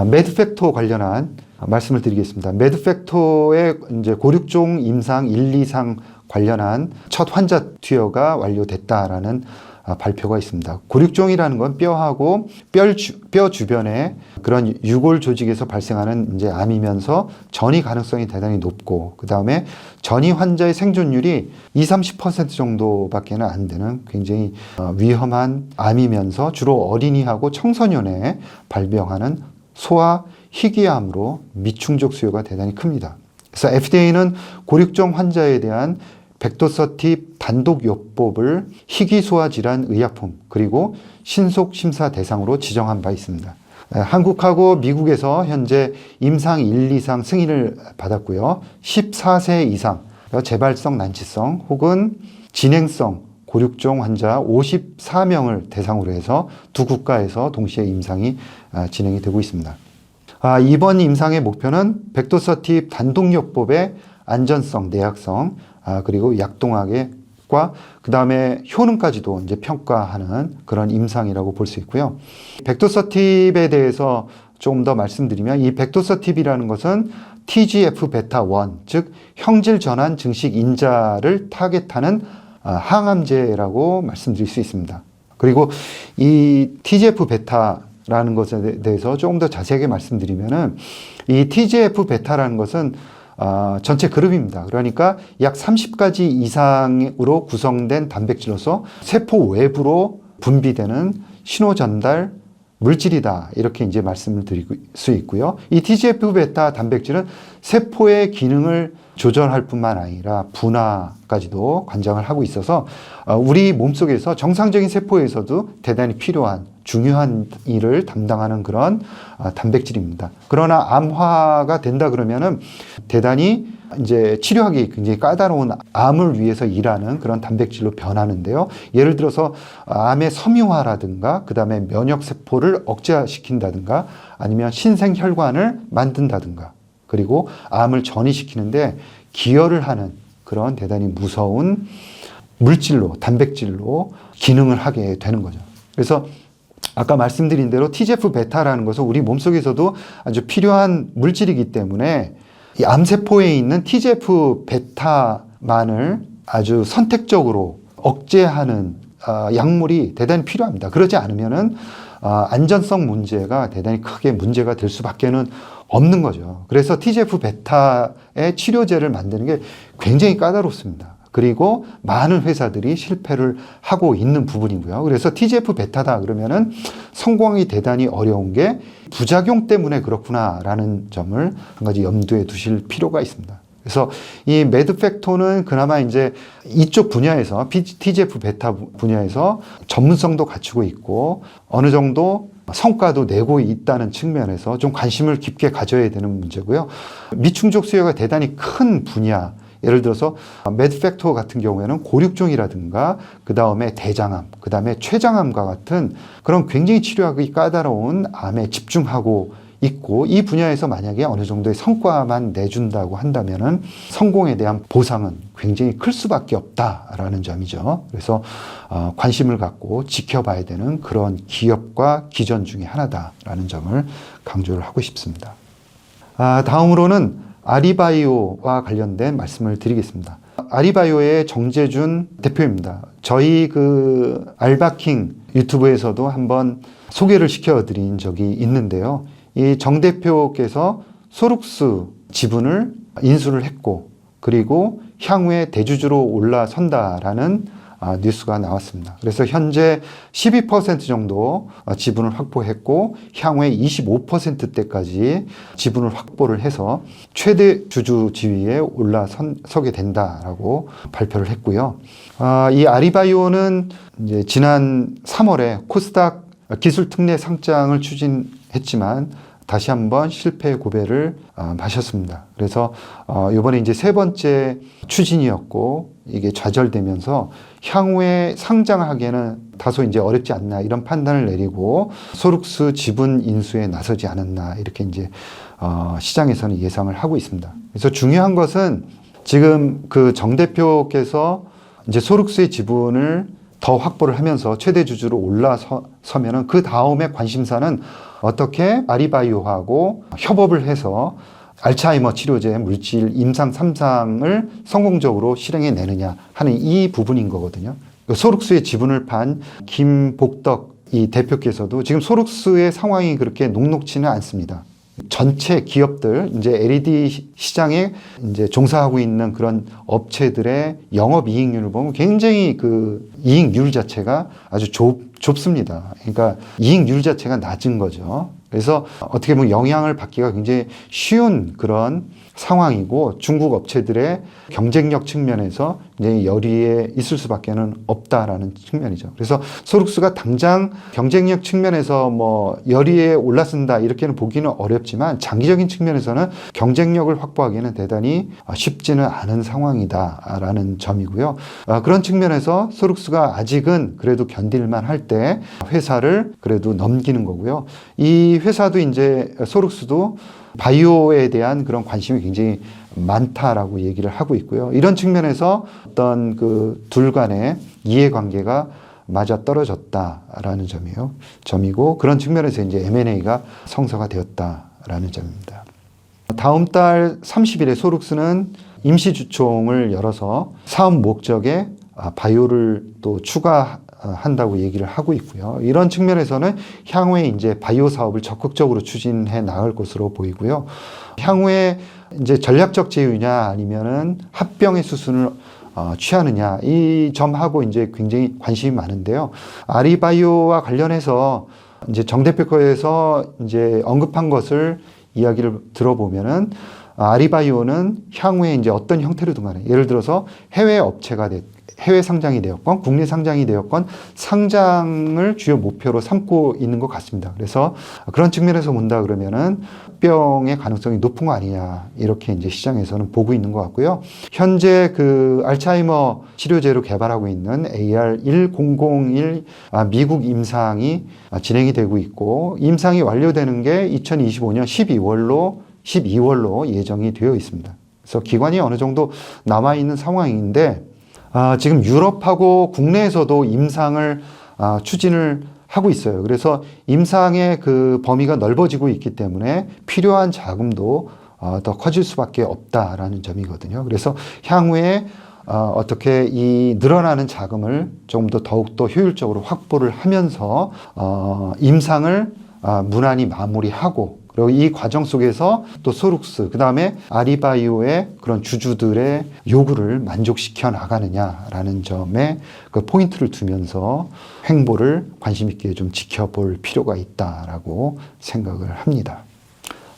매드팩토 관련한 말씀을 드리겠습니다. 매드팩토의 이제 고륙종 임상 1, 2상 관련한 첫 환자 투여가 완료됐다라는 발표가 있습니다. 고륙종이라는 건 뼈하고 뼈 주변에 그런 유골 조직에서 발생하는 이제 암이면서 전이 가능성이 대단히 높고, 그 다음에 전이 환자의 생존율이 20-30% 정도밖에는 안 되는 굉장히 위험한 암이면서 주로 어린이하고 청소년에 발병하는 소아 희귀암으로 미충족 수요가 대단히 큽니다. 그래서 FDA는 고륙종 환자에 대한 백도서팁 단독요법을 희귀소아질환 의약품 그리고 신속심사 대상으로 지정한 바 있습니다. 한국하고 미국에서 현재 임상 1, 2상 승인을 받았고요. 14세 이상 재발성 난치성 혹은 진행성 고륙종 환자 54명을 대상으로 해서 두 국가에서 동시에 임상이 진행이 되고 있습니다. 이번 임상의 목표는 백도서팁 단독요법의 안전성, 내약성, 그리고 약동학과 그 다음에 효능까지도 이제 평가하는 그런 임상이라고 볼 수 있고요. 백도서팁에 대해서 조금 더 말씀드리면, 이 백도서팁이라는 것은 TGF-β1, 즉 형질 전환 증식 인자를 타겟하는 항암제라고 말씀드릴 수 있습니다. 그리고 이 TGF-β라는 것에 대해서 조금 더 자세하게 말씀드리면은, 이 TGF-β라는 것은 전체 그룹입니다. 그러니까 약 30가지 이상으로 구성된 단백질로서 세포 외부로 분비되는 신호 전달 물질이다. 이렇게 이제 말씀을 드릴 수 있고요. 이 TGF-β 단백질은 세포의 기능을 조절할 뿐만 아니라 분화까지도 관장을 하고 있어서 우리 몸속에서 정상적인 세포에서도 대단히 필요한 중요한 일을 담당하는 그런 단백질입니다. 그러나 암화가 된다 그러면은 대단히 이제 치료하기 굉장히 까다로운 암을 위해서 일하는 그런 단백질로 변하는데요. 예를 들어서 암의 섬유화라든가 그 다음에 면역세포를 억제시킨다든가 아니면 신생혈관을 만든다든가 그리고 암을 전이시키는데 기여를 하는 그런 대단히 무서운 물질로, 단백질로 기능을 하게 되는 거죠. 그래서 아까 말씀드린 대로 TGF-β라는 것은 우리 몸속에서도 아주 필요한 물질이기 때문에 이 암세포에 있는 TGF-β만을 아주 선택적으로 억제하는 약물이 대단히 필요합니다. 그러지 않으면은 안전성 문제가 대단히 크게 문제가 될 수밖에는 없는 거죠. 그래서 TGF-β의 치료제를 만드는 게 굉장히 까다롭습니다. 그리고 많은 회사들이 실패를 하고 있는 부분이고요. 그래서 TGF-β다 그러면은 성공하기 대단히 어려운 게 부작용 때문에 그렇구나라는 점을 한 가지 염두에 두실 필요가 있습니다. 그래서 이 매드팩토는 그나마 이제 이쪽 분야에서 TGF-β 분야에서 전문성도 갖추고 있고 어느 정도 성과도 내고 있다는 측면에서 좀 관심을 깊게 가져야 되는 문제고요. 미충족 수요가 대단히 큰 분야. 예를 들어서 매드팩토 같은 경우에는 고륙종이라든가 그 다음에 대장암, 그 다음에 췌장암과 같은 그런 굉장히 치료하기 까다로운 암에 집중하고 있고 이 분야에서 만약에 어느 정도의 성과만 내준다고 한다면은 성공에 대한 보상은 굉장히 클 수밖에 없다라는 점이죠. 그래서 관심을 갖고 지켜봐야 되는 그런 기업과 기전 중에 하나다라는 점을 강조를 하고 싶습니다. 다음으로는 아리바이오와 관련된 말씀을 드리겠습니다. 아리바이오의 정재준 대표입니다. 저희 알바킹 유튜브에서도 한번 소개를 시켜드린 적이 있는데요. 이 정 대표께서 소룩스 지분을 인수를 했고 그리고 향후에 대주주로 올라선다라는 뉴스가 나왔습니다. 그래서 현재 12% 정도 지분을 확보했고 향후에 25%대까지 지분을 확보를 해서 최대 주주 지위에 올라서게 된다라고 발표를 했고요. 이 아리바이오는 이제 지난 3월에 코스닥 기술 특례 상장을 추진했지만 다시 한번 실패 고배를 마셨습니다. 그래서 이번에 이제 세 번째 추진이었고 이게 좌절되면서 향후에 상장하기에는 다소 이제 어렵지 않나 이런 판단을 내리고 소룩스 지분 인수에 나서지 않았나 이렇게 이제 시장에서는 예상을 하고 있습니다. 그래서 중요한 것은 지금 정 대표께서 이제 소룩스의 지분을 더 확보를 하면서 최대 주주로 올라서면은 그 다음에 관심사는 어떻게 아리바이오하고 협업을 해서 알츠하이머 치료제 물질 임상 3상을 성공적으로 실행해내느냐 하는 이 부분인 거거든요. 소룩스의 지분을 판 김복덕 이 대표께서도 지금 소룩스의 상황이 그렇게 녹록지는 않습니다. 전체 기업들, 이제 LED 시장에 이제 종사하고 있는 그런 업체들의 영업이익률을 보면 굉장히 그 이익률 자체가 아주 좁습니다. 그러니까 이익률 자체가 낮은 거죠. 그래서 어떻게 보면 영향을 받기가 굉장히 쉬운 그런 상황이고 중국 업체들의 경쟁력 측면에서 이제 열의에 있을 수밖에는 없다라는 측면이죠. 그래서 소룩스가 당장 경쟁력 측면에서 뭐 열의에 올라선다 이렇게는 보기는 어렵지만 장기적인 측면에서는 경쟁력을 확보하기는 대단히 쉽지는 않은 상황이다라는 점이고요. 그런 측면에서 소룩스가 아직은 그래도 견딜만 할 때 회사를 그래도 넘기는 거고요. 이 회사도 이제 소룩스도 바이오에 대한 그런 관심이 굉장히 많다라고 얘기를 하고 있고요. 이런 측면에서 어떤 그 둘 간의 이해관계가 맞아 떨어졌다라는 점이고 그런 측면에서 이제 M&A가 성사가 되었다라는 점입니다. 다음 달 30일에 소룩스는 임시주총을 열어서 사업 목적에 바이오를 또 추가한다고 얘기를 하고 있고요. 이런 측면에서는 향후에 이제 바이오 사업을 적극적으로 추진해 나갈 것으로 보이고요. 향후에 이제 전략적 제휴냐 아니면은 합병의 수순을 취하느냐 이 점하고 이제 굉장히 관심이 많은데요. 아리바이오와 관련해서 이제 정 대표께서 이제 언급한 것을 이야기를 들어보면은 아리바이오는 향후에 이제 어떤 형태로든 간에 예를 들어서 해외 업체가 해외 상장이 되었건 국내 상장이 되었건 상장을 주요 목표로 삼고 있는 것 같습니다. 그래서 그런 측면에서 본다 그러면은 합병의 가능성이 높은 거 아니냐 이렇게 이제 시장에서는 보고 있는 것 같고요. 현재 그 알츠하이머 치료제로 개발하고 있는 AR1001 미국 임상이 진행이 되고 있고 임상이 완료되는 게 2025년 12월로 예정이 되어 있습니다. 그래서 기간이 어느 정도 남아 있는 상황인데 지금 유럽하고 국내에서도 임상을 추진을 하고 있어요. 그래서 임상의 그 범위가 넓어지고 있기 때문에 필요한 자금도 더 커질 수밖에 없다라는 점이거든요. 그래서 향후에 어떻게 이 늘어나는 자금을 조금 더 더욱더 효율적으로 확보를 하면서 임상을 무난히 마무리하고 그리고 이 과정 속에서 또 소룩스, 그 다음에 아리바이오의 그런 주주들의 요구를 만족시켜 나가느냐라는 점에 그 포인트를 두면서 행보를 관심 있게 좀 지켜볼 필요가 있다라고 생각을 합니다.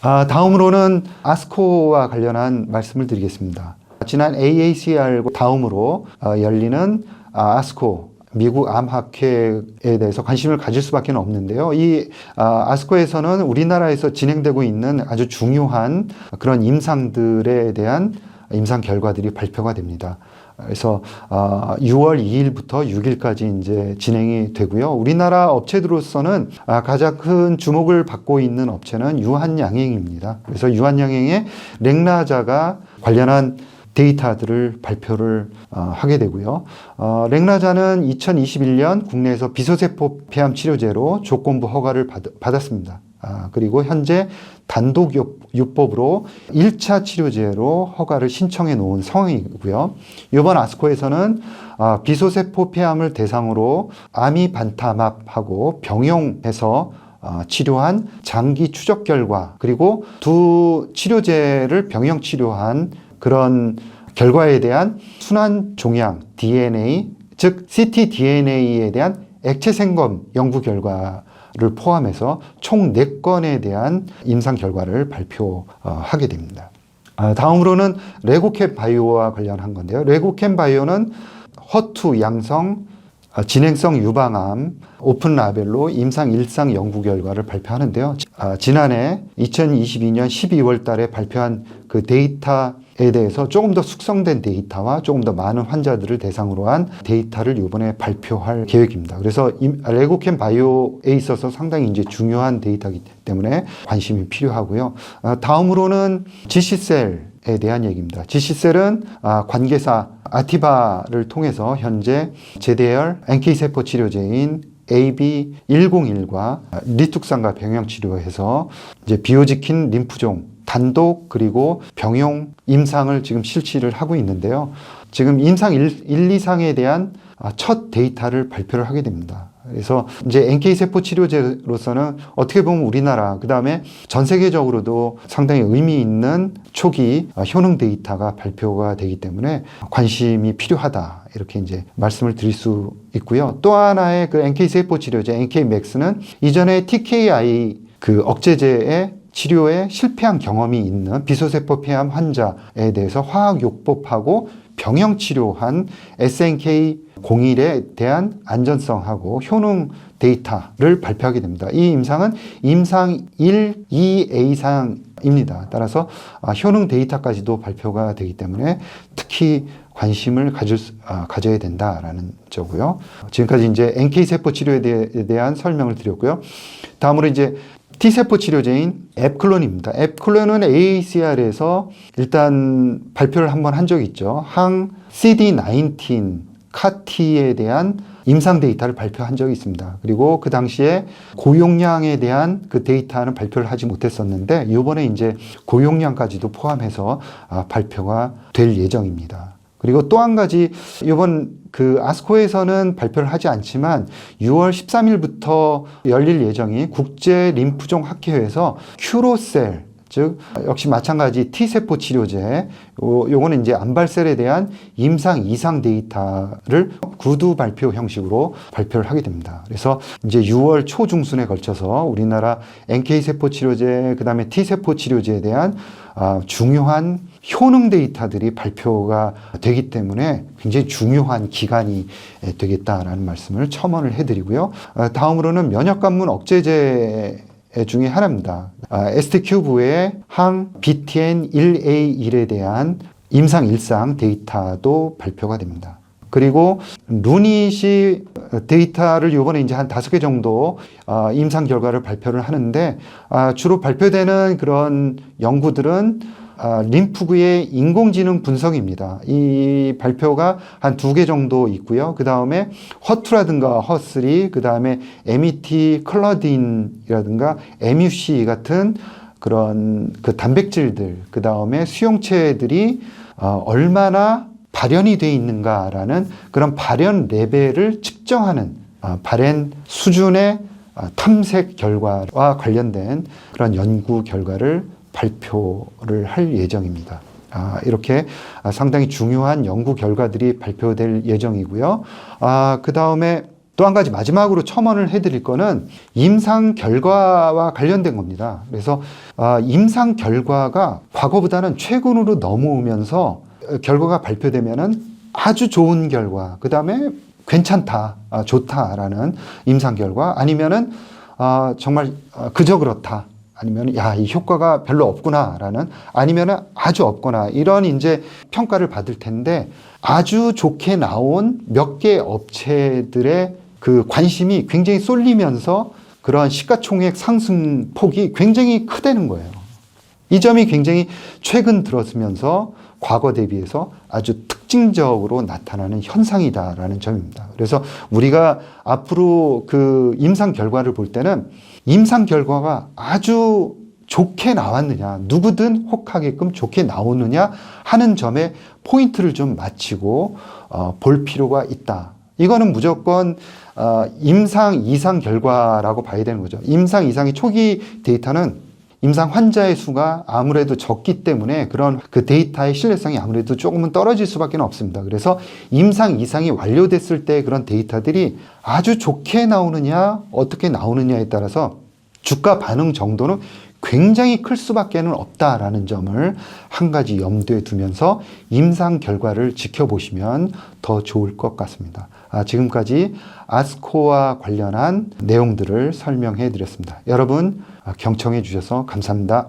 다음으로는 아스코와 관련한 말씀을 드리겠습니다. 지난 AACR 다음으로 열리는 아스코 미국 암학회에 대해서 관심을 가질 수밖에 없는데요. 이 아스코에서는 우리나라에서 진행되고 있는 아주 중요한 그런 임상들에 대한 임상 결과들이 발표가 됩니다. 그래서 6월 2일부터 6일까지 이제 진행이 되고요. 우리나라 업체들로서는 가장 큰 주목을 받고 있는 업체는 유한양행입니다. 그래서 유한양행의 렉나자가 관련한 데이터들을 발표를 하게 되고요. 렉나자는 2021년 국내에서 비소세포 폐암 치료제로 조건부 허가를 받았습니다. 그리고 현재 단독요법으로 1차 치료제로 허가를 신청해 놓은 상황이고요. 이번 아스코에서는 비소세포 폐암을 대상으로 아미반타맙하고 병용해서 치료한 장기 추적 결과 그리고 두 치료제를 병용 치료한 그런 결과에 대한 순환 종양 DNA, 즉 ctDNA에 대한 액체 생검 연구 결과를 포함해서 총 4건에 대한 임상 결과를 발표하게 됩니다. 다음으로는 레고캡 바이오와 관련한 건데요. 레고캡 바이오는 허투 양성 진행성 유방암 오픈 라벨로 임상 1상 연구 결과를 발표하는데요. 지난해 2022년 12월 달에 발표한 그 데이터에 대해서 조금 더 숙성된 데이터와 조금 더 많은 환자들을 대상으로 한 데이터를 이번에 발표할 계획입니다. 그래서 레고캠 바이오에 있어서 상당히 이제 중요한 데이터이기 때문에 관심이 필요하고요. 다음으로는 GC셀에 대한 얘기입니다. GC셀은 관계사 아티바를 통해서 현재 제대열 NK세포 치료제인 AB101과 리툭산과 병용 치료해서 이제 비호지킨 림프종 단독 그리고 병용 임상을 지금 실시를 하고 있는데요. 지금 임상 1, 2상에 대한 첫 데이터를 발표를 하게 됩니다. 그래서 이제 NK 세포 치료제로서는 어떻게 보면 우리나라 그다음에 전 세계적으로도 상당히 의미 있는 초기 효능 데이터가 발표가 되기 때문에 관심이 필요하다. 이렇게 이제 말씀을 드릴 수 있고요. 또 하나의 그 NK 세포 치료제 NK 맥스는 이전에 TKI 그 억제제의 치료에 실패한 경험이 있는 비소세포 폐암 환자에 대해서 화학요법하고 병영 치료한 SNK01에 대한 안전성하고 효능 데이터를 발표하게 됩니다. 이 임상은 임상 1, 2A상입니다. 따라서 효능 데이터까지도 발표가 되기 때문에 특히 관심을 가져야 된다라는 거고요. 지금까지 이제 NK 세포 치료에 대한 설명을 드렸고요. 다음으로 이제 T세포 치료제인 앱클론입니다. 앱클론은 AACR에서 일단 발표를 한번 한 적이 있죠. 항 CD19 CAR-T에 대한 임상 데이터를 발표한 적이 있습니다. 그리고 그 당시에 고용량에 대한 그 데이터는 발표를 하지 못했었는데 이번에 이제 고용량까지도 포함해서 발표가 될 예정입니다. 그리고 또 한 가지 이번 그 아스코에서는 발표를 하지 않지만 6월 13일부터 열릴 예정인 국제 림프종 학회에서 큐로셀 즉 역시 마찬가지 T세포 치료제 요거는 이제 암발셀에 대한 임상 2상 데이터를 구두 발표 형식으로 발표를 하게 됩니다. 그래서 이제 6월 초중순에 걸쳐서 우리나라 NK세포 치료제 그다음에 T세포 치료제에 대한 중요한 효능 데이터들이 발표가 되기 때문에 굉장히 중요한 기간이 되겠다라는 말씀을 첨언을 해드리고요. 다음으로는 면역관문 억제제 중에 하나입니다. ST큐브의 항 BTN1A1에 대한 임상 1상 데이터도 발표가 됩니다. 그리고 루닛이 데이터를 이번에 이제 한 5개 정도 임상 결과를 발표를 하는데 주로 발표되는 그런 연구들은 림프구의 인공지능 분석입니다. 이 발표가 한 2개 정도 있고요. 그 다음에 허2라든가 허3, 그 다음에 MET 클러딘이라든가 MUC 같은 그런 그 단백질들, 그 다음에 수용체들이 얼마나 발현이 되어 있는가라는 그런 발현 레벨을 측정하는 발현 수준의 탐색 결과와 관련된 그런 연구 결과를 발표를 할 예정입니다. 이렇게 상당히 중요한 연구 결과들이 발표될 예정이고요. 그 다음에 또 한 가지 마지막으로 첨언을 해드릴 거는 임상 결과와 관련된 겁니다. 그래서 임상 결과가 과거보다는 최근으로 넘어오면서 결과가 발표되면은 아주 좋은 결과, 그 다음에 괜찮다, 좋다라는 임상 결과, 아니면은 정말 그저 그렇다. 아니면 야, 이 효과가 별로 없구나라는 아니면은 아주 없거나 이런 이제 평가를 받을 텐데 아주 좋게 나온 몇 개 업체들의 그 관심이 굉장히 쏠리면서 그러한 시가총액 상승폭이 굉장히 크다는 거예요. 이 점이 굉장히 최근 들어서면서 과거 대비해서 아주 특징적으로 나타나는 현상이다라는 점입니다. 그래서 우리가 앞으로 그 임상 결과를 볼 때는 임상 결과가 아주 좋게 나왔느냐, 누구든 혹하게끔 좋게 나오느냐 하는 점에 포인트를 좀 맞추고 볼 필요가 있다. 이거는 무조건 임상 2상 결과라고 봐야 되는 거죠. 임상 2상의 초기 데이터는 임상 환자의 수가 아무래도 적기 때문에 그런 그 데이터의 신뢰성이 아무래도 조금은 떨어질 수밖에 없습니다. 그래서 임상 2상이 완료됐을 때 그런 데이터들이 아주 좋게 나오느냐 어떻게 나오느냐에 따라서 주가 반응 정도는 굉장히 클 수밖에 없다라는 점을 한 가지 염두에 두면서 임상 결과를 지켜보시면 더 좋을 것 같습니다. 지금까지 아스코와 관련한 내용들을 설명해 드렸습니다. 여러분 경청해 주셔서 감사합니다.